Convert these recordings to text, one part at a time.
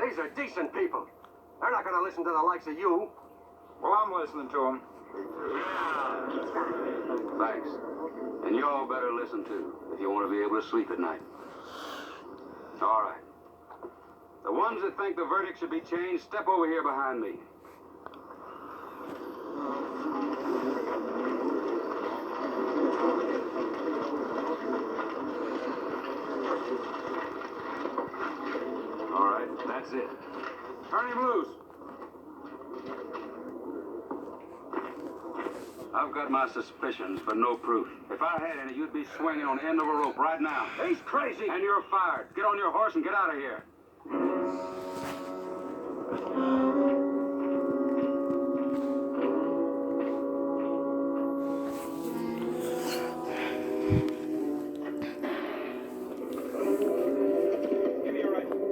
These are decent people. They're not going to listen to the likes of you. Well, I'm listening to them. Thanks. And you all better listen, too, if you want to be able to sleep at night. All right. The ones that think the verdict should be changed, step over here behind me. All right, that's it. Turn him loose. I've got my suspicions, but no proof. If I had any, you'd be swinging on the end of a rope right now. He's crazy. And you're fired. Get on your horse and get out of here. Give me your rifle.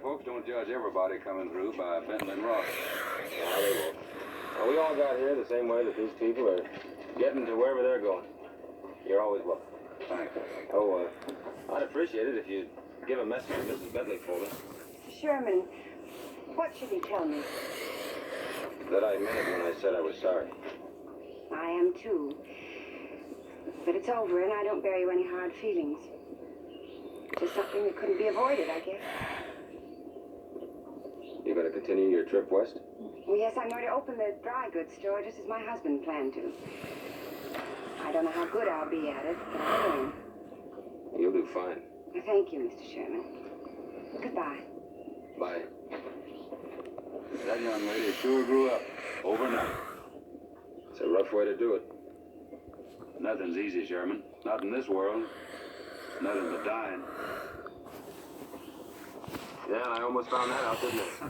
folks don't judge everybody coming through by Bentley and Ross. No, they won't. Now, we all got here the same way that these people are getting to wherever they're going. You're always welcome. Thanks. Oh, I'd appreciate it if you'd give a message to Mrs. Bentley for me. Sherman, what should he tell me? That I meant it when I said I was sorry. I am too. But it's over and I don't bear you any hard feelings. Just something that couldn't be avoided, I guess. You gonna continue your trip west? Well, yes, I'm going to open the dry goods store just as my husband planned to. I don't know how good I'll be at it, but I'll learn. You'll do fine. Thank you, Mr. Sherman. Goodbye. Bye. That young lady sure grew up overnight. It's a rough way to do it. Nothing's easy, Sherman. Not in this world. Nothing but dying. Yeah, I almost found that out, didn't I?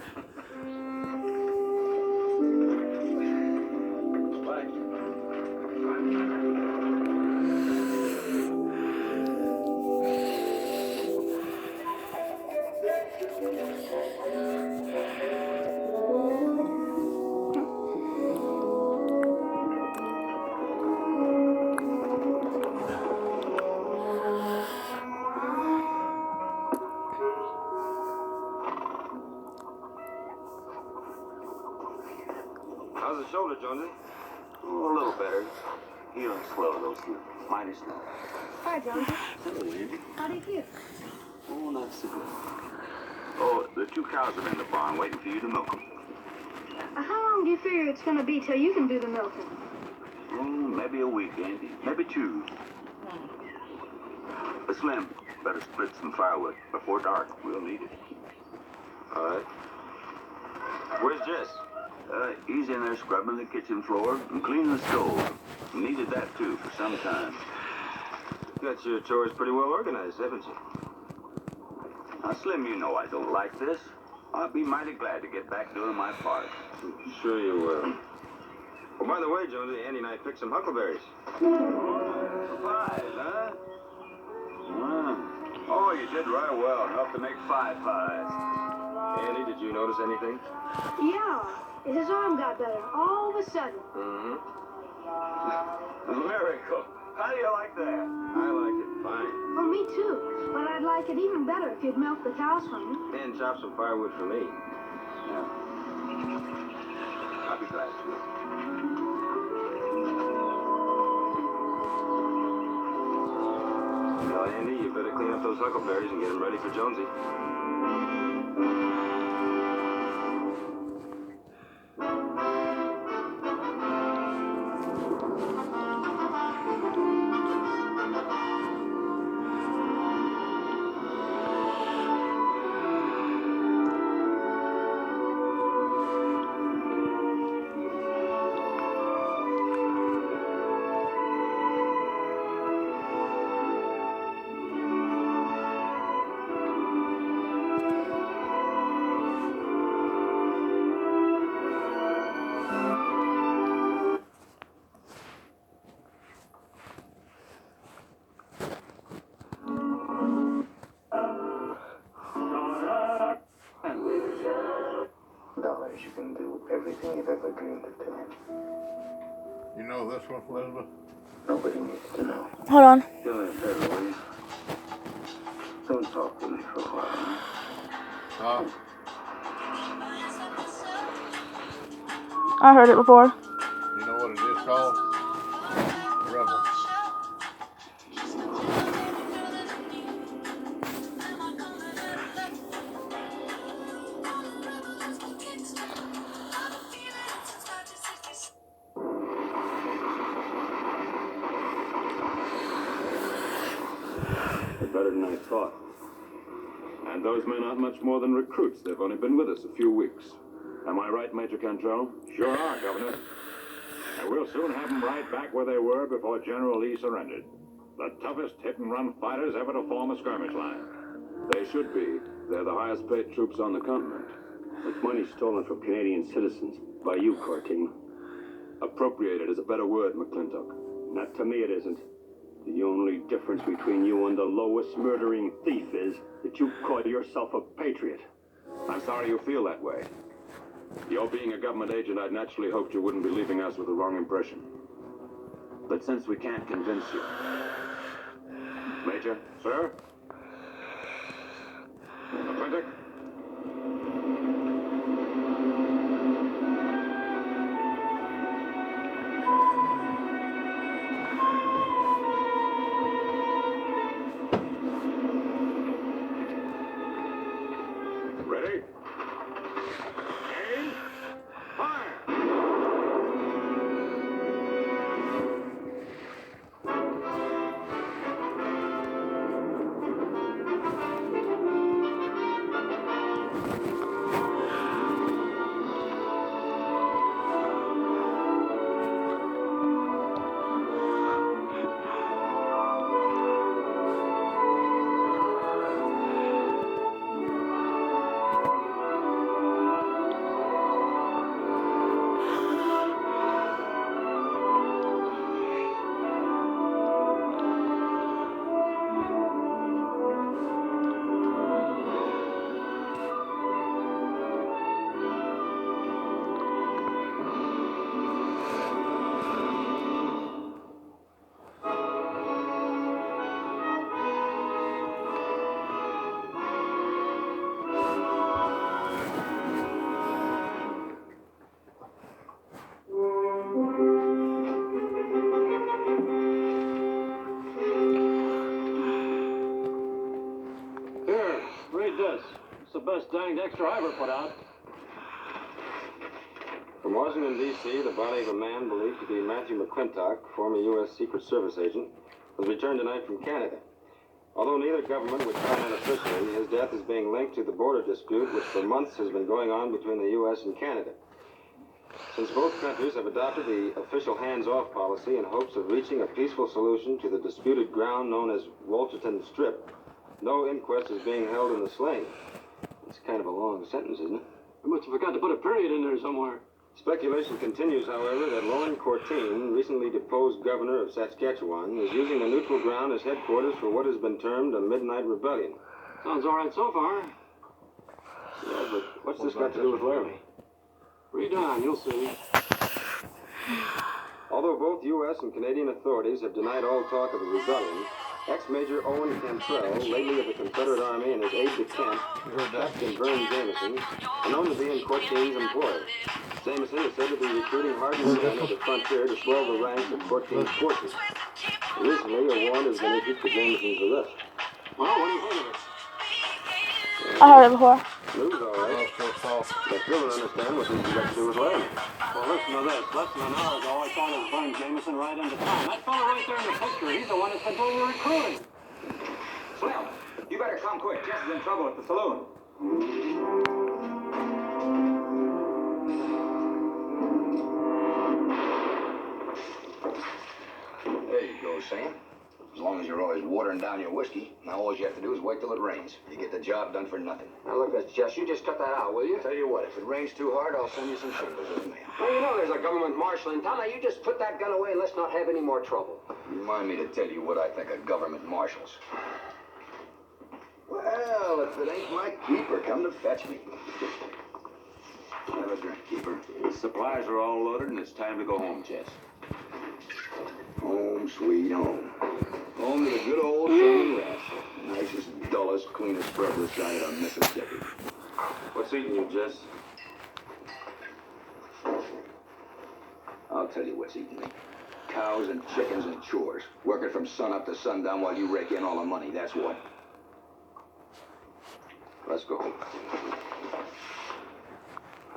How's the shoulder, Jonesy? Oh, a little better. Healing slow, though, Slim. Mighty slow. Hi, Jonesy. Hello, Andy. How do you feel? Oh, not so good. Oh, the 2 cows are in the barn waiting for you to milk them. How long do you figure it's going to be till you can do the milking? Oh, maybe a week, Andy. Maybe 2. Slim, better split some firewood. Before dark, we'll need it. All right. Where's Jess? He's in there scrubbing the kitchen floor and cleaning the stove. Needed that, too, for some time. You got your chores pretty well organized, haven't you? Now, Slim, you know I don't like this. I'll be mighty glad to get back doing my part. Sure you will. Oh, by the way, Jonesy, Andy and I picked some huckleberries. Pies, huh? Oh, you did right well. Helped to make 5 pies. Andy, did you notice anything? Yeah, his arm got better all of a sudden. Mm-hmm. A miracle. How do you like that? I like it fine. Oh, me too. But I'd like it even better if you'd milk the cows for me. And chop some firewood for me. Yeah. I'll be glad to. Well, Andy, you better clean up those huckleberries and get them ready for Jonesy. Dollars, you can do everything you've ever dreamed of doing. You know this one, Elizabeth? Nobody needs to know. Hold on. Feeling better, will you? Don't talk to me for a while. Huh? I heard it before. You know what it is called? Rebel. Better than I thought. And those men aren't much more than recruits. They've only been with us a few weeks. Am I right, Major Cantrell? Sure are, Governor. And we'll soon have them right back where they were before General Lee surrendered. The toughest hit-and-run fighters ever to form a skirmish line. They should be. They're the highest paid troops on the continent. With money stolen from Canadian citizens by you, Corps team. Appropriated is a better word, McClintock. Not to me it isn't. The only difference between you and the lowest murdering thief is that you call yourself a patriot. I'm sorry you feel that way. Your being a government agent, I'd naturally hoped you wouldn't be leaving us with the wrong impression. But since we can't convince you, Major? Sir? McClintock? Ready? Aim. Fire! Here, read this. It's the best danged extra I ever put out. From Washington, D.C., the body of a man believed to be Matthew McClintock, former U.S. Secret Service agent, was returned tonight from Canada. Although neither government would comment officially, his death is being linked to the border dispute which for months has been going on between the U.S. and Canada. Since both countries have adopted the official hands-off policy in hopes of reaching a peaceful solution to the disputed ground known as Walterton Strip, no inquest is being held in the slaying. It's kind of a long sentence, isn't it? I must have forgot to put a period in there somewhere. Speculation continues, however, that Lauren Courtine, recently deposed governor of Saskatchewan, is using the neutral ground as headquarters for what has been termed a midnight rebellion. Sounds all right so far. Yeah, but what's this got to do with Laramie? Read on, you'll see. Although both U.S. and Canadian authorities have denied all talk of a rebellion, ex-Major Owen Cantrell, lately of the Confederate Army, and his aide-de-camp, Captain Vern Jameson, are known to be in Courtine's employ. Jameson is said to be recruiting hardened men at the frontier to swell the ranks of Courtine's forces. Recently, a warrant has been issued for Jameson's arrest. Well, what do you think of it? I heard it before. News, all right. But still don't understand what this has got to do with Laramie. Well, listen to this. Less than an hour ago, I found his Vern Jameson right into town. That fellow right there in the picture, he's the one that's been doing the recruiting. Well, you better come quick. Jess is in trouble at the saloon. There you go, Sam. As long as you're always watering down your whiskey, now all you have to do is wait till it rains. You get the job done for nothing. Now look, Jess, you just cut that out, will you? Tell you what, if it rains too hard, I'll send you some shingles in the mail. Well, you know there's a government marshal in town. Now you just put that gun away and let's not have any more trouble. Remind me to tell you what I think of government marshals. Well, if it ain't my keeper, come to fetch me. Have a drink, keeper. the supplies are all loaded and it's time to go home, Jess. Home, sweet home. Home to the good old Southern Rest. Nicest, dullest, cleanest scrub this side of Mississippi. What's eating you, Jess? I'll tell you what's eating me. Cows and chickens and chores. Working from sun up to sundown while you rake in all the money, that's what. Let's go home.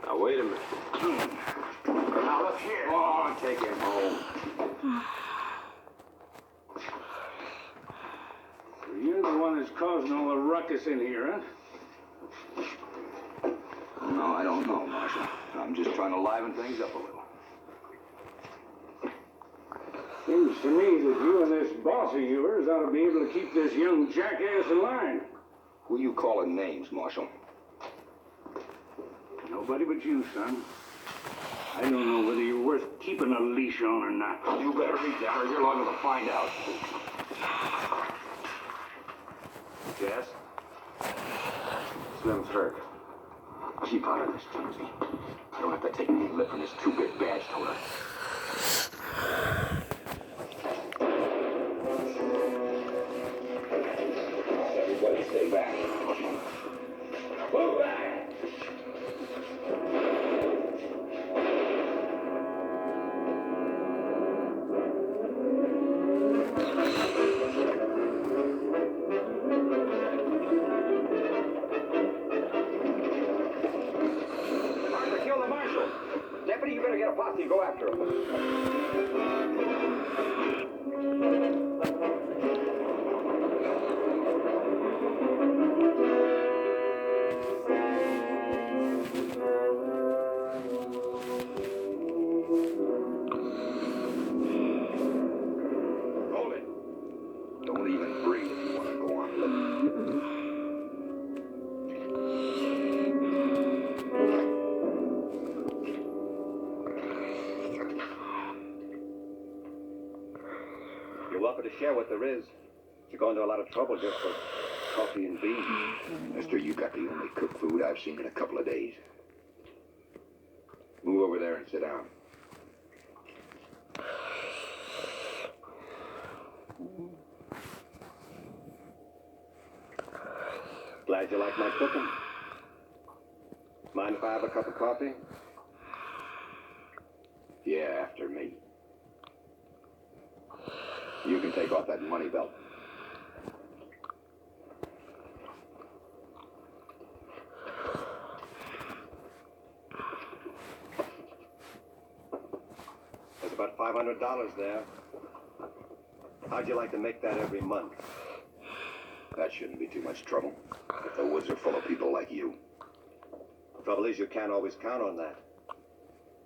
Now, wait a minute. Now, look here. Oh, take him home. You're the one that's causing all the ruckus in here, huh? No, I don't know, Marshal. I'm just trying to liven things up a little. Seems to me that you and this boss of yours ought to be able to keep this young jackass in line. Who you calling names, Marshal? Nobody but you, son. I don't know whether you're worth keeping a leash on or not. You better read that or you're liable to find out. Jess? Slim's hurt. Keep out of this, Jamesy. I don't have to take any lip from this two-bit badge toter. Everybody stay back. Move back! Kill the marshal. Deputy, you better get a posse and go after him. Hold it. Don't even breathe if you want to go on living. You're welcome to share what there is. You're going to a lot of trouble just for coffee and beans. Mister, you got the only cooked food I've seen in a couple of days. Move over there and sit down. Glad you like my cooking. Mind if I have a cup of coffee? Yeah, after me. You can take off that money belt. There's about $500 there. How'd you like to make that every month? That shouldn't be too much trouble. If the woods are full of people like you. Trouble is, you can't always count on that.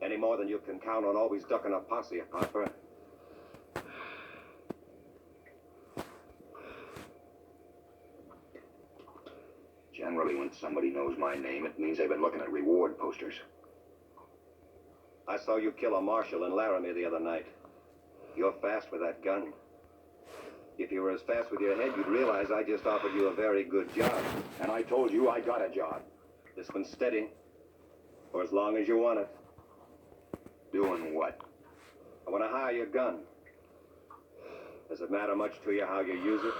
Any more than you can count on always ducking a posse, Harper. Generally, when somebody knows my name, it means they've been looking at reward posters. I saw you kill a marshal in Laramie the other night. You're fast with that gun. If you were as fast with your head, you'd realize I just offered you a very good job. And I told you I got a job. This one's steady. For as long as you want it. Doing what? I want to hire your gun. Does it matter much to you how you use it?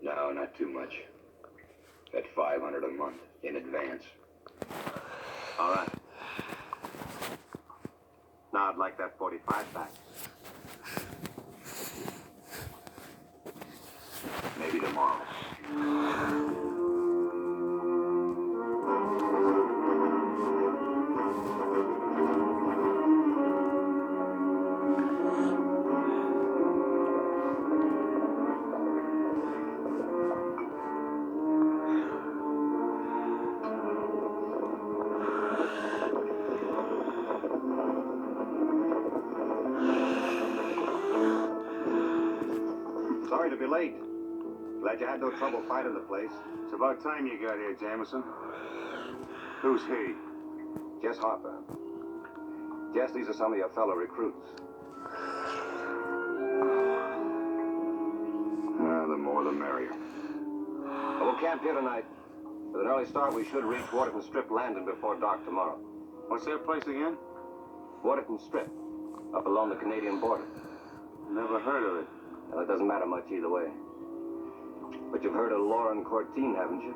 No, not too much. At $500 a month in advance. All right. Now I'd like that 45 back. Maybe tomorrow. Sorry to be late. Glad you had no trouble finding the place. It's about time you got here, Jameson. Who's he? Jess Harper. Jess, these are some of your fellow recruits. The more the merrier. We'll camp here tonight. With an early start, we should reach Waterton Strip Landing before dark tomorrow. What's that place again? Waterton Strip, up along the Canadian border. Never heard of it. Well, it doesn't matter much either way. But you've heard of Lauren Cortine, haven't you?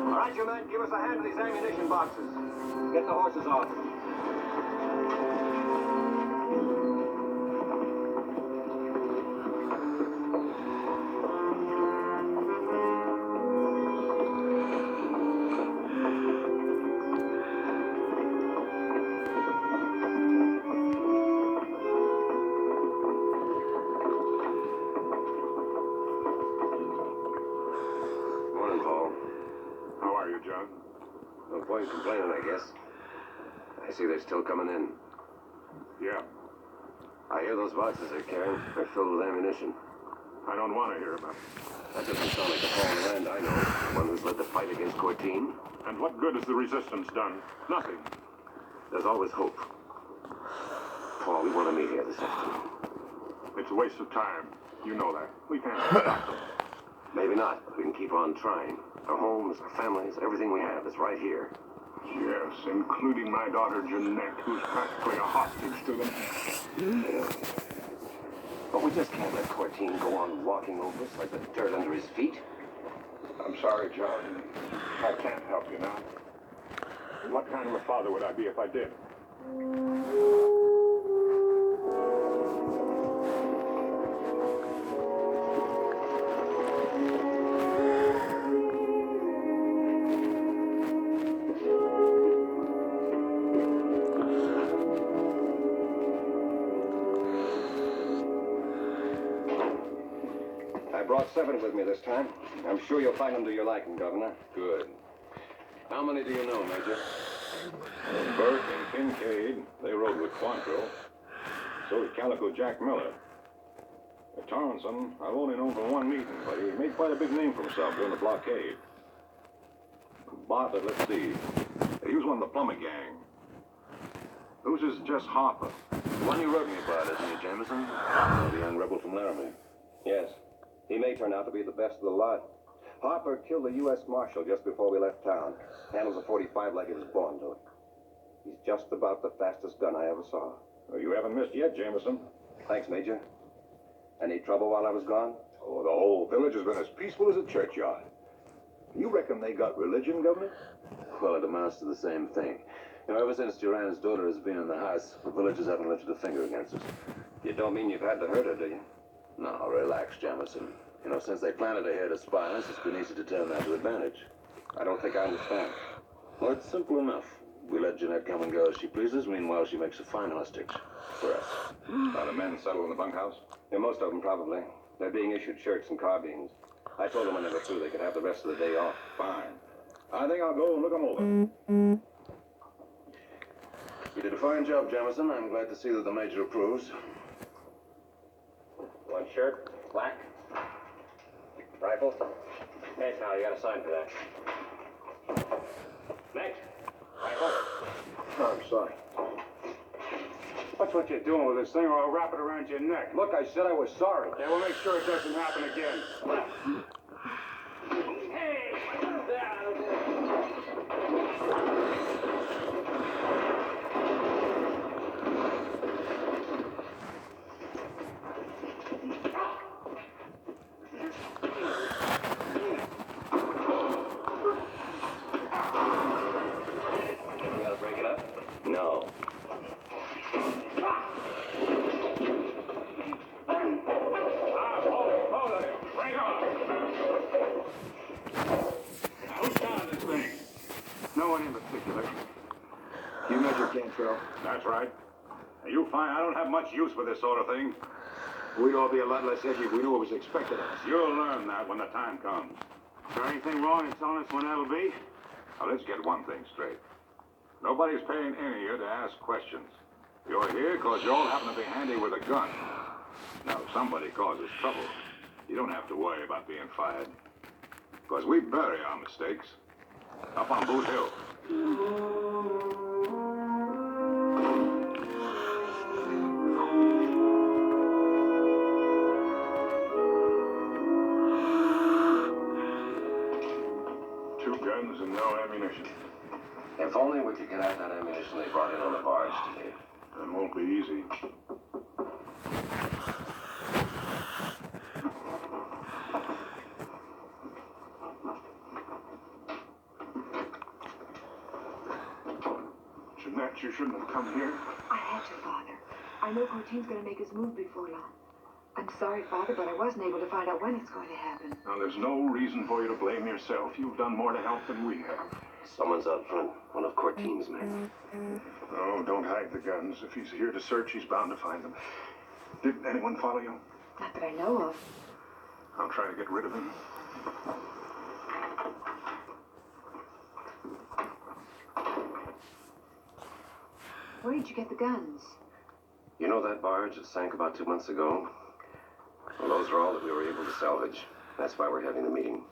All right, you men, give us a hand to these ammunition boxes. Get the horses off. Morning, Paul. How are you, John? No point in complaining, I guess. I see they're still coming in. Yeah, I hear those boxes they're carrying are filled with ammunition. I don't want to hear about it. That doesn't sound like the Paul Rand I know. The one who's led the fight against Cortine. And what good has the resistance done? Nothing. There's always hope. Paul, we want to meet here this afternoon. It's a waste of time. You know that. We can't stop them. Maybe not, but we can keep on trying. Our homes, our families, everything we have is right here. Yes, including my daughter Jeanette, who's practically a hostage to them. Yeah. But we just can't let Cortine go on walking over us like the dirt under his feet. I'm sorry, John. I can't help you now. What kind of a father would I be if I did? I brought 7 with me this time. I'm sure you'll find them to your liking, Governor. Good. How many do you know, Major? Burke and Kincaid, they rode with Quantrill. So did Calico Jack Miller. Torrenson, I've only known from one meeting, but he made quite a big name for himself during the blockade. Bartlett, let's see. He was one of the Plummer gang. Who's this Jess Harper? The one you wrote me about, isn't he, Jameson? The young rebel from Laramie. Yes. He may turn out to be the best of the lot. Harper killed the U.S. Marshal just before we left town. Handles a .45 like he was born to it. He's just about the fastest gun I ever saw. Well, you haven't missed yet, Jameson. Thanks, Major. Any trouble while I was gone? Oh, the whole village has been as peaceful as a churchyard. You reckon they got religion, Governor? Well, it amounts to the same thing. You know, ever since Duran's daughter has been in the house, the villagers haven't lifted a finger against us. You don't mean you've had to hurt her, do you? No, relax, Jameson. You know, since they planted her here to spy us, it's been easy to turn that to advantage. I don't think I understand. Well, it's simple enough. We let Jeanette come and go as she pleases. Meanwhile, she makes a fine hostage for us. Are the men settled in the bunkhouse? Yeah, most of them, probably. They're being issued shirts and carbines. I told them when they were through they could have the rest of the day off. Fine. I think I'll go and look them over. You did a fine job, Jameson. I'm glad to see that the Major approves. One shirt, black. Rifle. Hey, now you got a sign for that. Next. Rifle. Oh, I'm sorry. Watch what you're doing with this thing, or I'll wrap it around your neck. Look, I said I was sorry. Yeah, we'll make sure it doesn't happen again. Hey, what's that? We gotta break it up? No. Hold it. Bring on. Who started this thing? No one in particular. You measure Cantrell? That's right. Now, you find I don't have much use for this sort of thing. We'd all be a lot less edgy if we knew what was expected of us. You'll learn that when the time comes. Is there anything wrong in telling us when that'll be? Now, let's get one thing straight. Nobody's paying any of you to ask questions. You're here because you all happen to be handy with a gun. Now, if somebody causes trouble, you don't have to worry about being fired. Because we bury our mistakes. Up on Boot Hill. Two guns and no ammunition. If only we could get out that ammunition they brought in on the barge today. That won't be easy. Jeanette, you shouldn't have come here. I had to, Father. I know Cortine's going to make his move before long. I'm sorry, Father, but I wasn't able to find out when it's going to happen. Now, there's no reason for you to blame yourself. You've done more to help than we have. Someone's out front. One of Cortine's men. Oh, don't hide the guns. If he's here to search, he's bound to find them. Did anyone follow you? Not that I know of. I'll try to get rid of him. Where did you get the guns? You know that barge that sank about 2 months ago? Well, those are all that we were able to salvage. That's why we're having the meeting.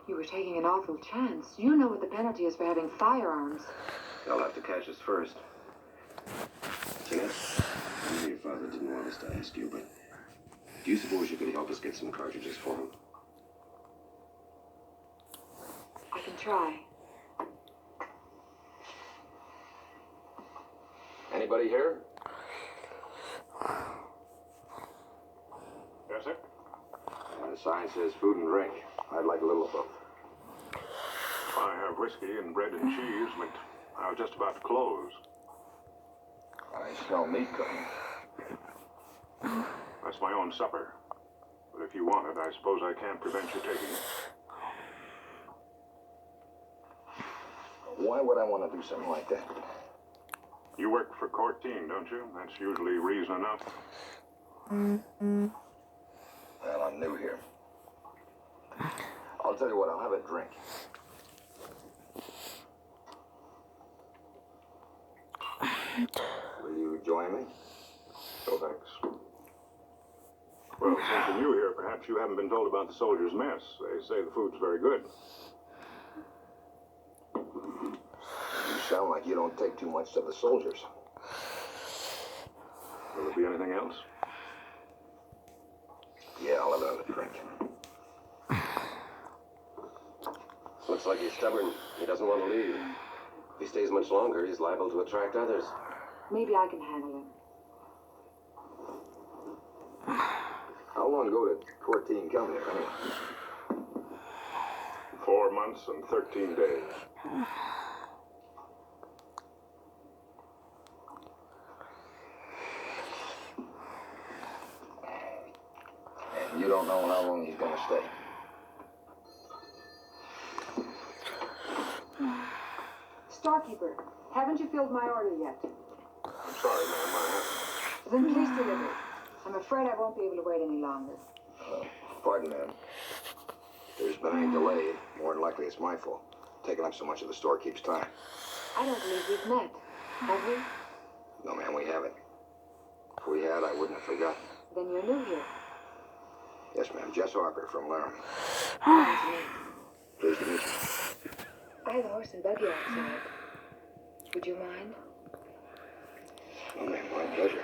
You were taking an awful chance. You know what the penalty is for having firearms. They'll have to catch us first. Jeanette, I know your father didn't want us to ask you, but do you suppose you could help us get some cartridges for him? I can try. Anybody here? Yes, sir? The sign says food and drink. I'd like a little of both. I have whiskey and bread and cheese, but I was just about to close. I smell meat cooking. That's my own supper. But if you want it, I suppose I can't prevent you taking it. Why would I want to do something like that? You work for Corteen, don't you? That's usually reason enough. Well, I'm new here. I'll tell you what, I'll have a drink. Will you join me? No thanks. Well, since you're new here, perhaps you haven't been told about the soldiers' mess. They say the food's very good. You sound like you don't take too much to the soldiers. Will there be anything else? Yeah, I'll have another drink. Looks like he's stubborn. He doesn't want to leave. If he stays much longer, he's liable to attract others. Maybe I can handle him. How long ago did Corteen come here, anyway? 4 months and 13 days. And you don't know how long he's gonna stay. Storekeeper, haven't you filled my order yet? I'm sorry, ma'am, I haven't. Then please deliver. I'm afraid I won't be able to wait any longer. Pardon, ma'am. If there's been any delay, more than likely it's my fault. Taking up so much of the storekeep's time. I don't believe we've met. Have we? No, ma'am, we haven't. If we had, I wouldn't have forgotten. Then you're new here. Yes, ma'am. Jess Harper from Laramie. Nice to meet you. Pleased to meet you. I have a horse and buggy outside. Would you mind? Oh, ma'am, my pleasure.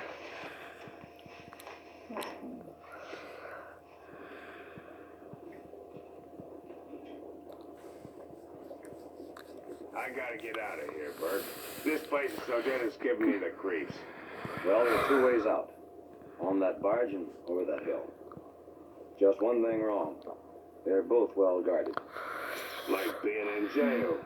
I gotta get out of here, Bert. This place is so dead it's giving me the creeps. Well, there's 2 ways out. On that barge and over that hill. Just one thing wrong. They're both well guarded. Like being in jail.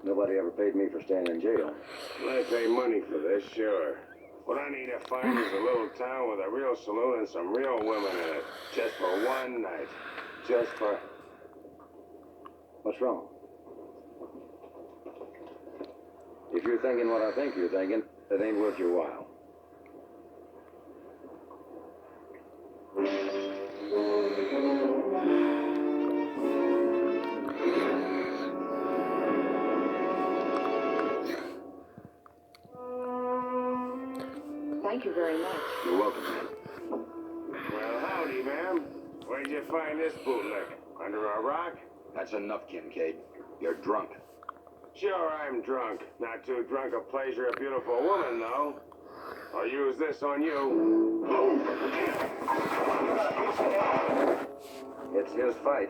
Nobody ever paid me for staying in jail. I pay money for this, sure. What I need to find is a little town with a real saloon and some real women in it. Just for one night. Just for... What's wrong? If you're thinking what I think you're thinking, it ain't worth your while. Thank you very much. You're welcome, ma'am. Well, howdy, ma'am. Where'd you find this bootleg? Under a rock? That's enough, Kincaid. You're drunk. Sure, I'm drunk. Not too drunk to pleasure a beautiful woman, though. I'll use this on you. It's his fight.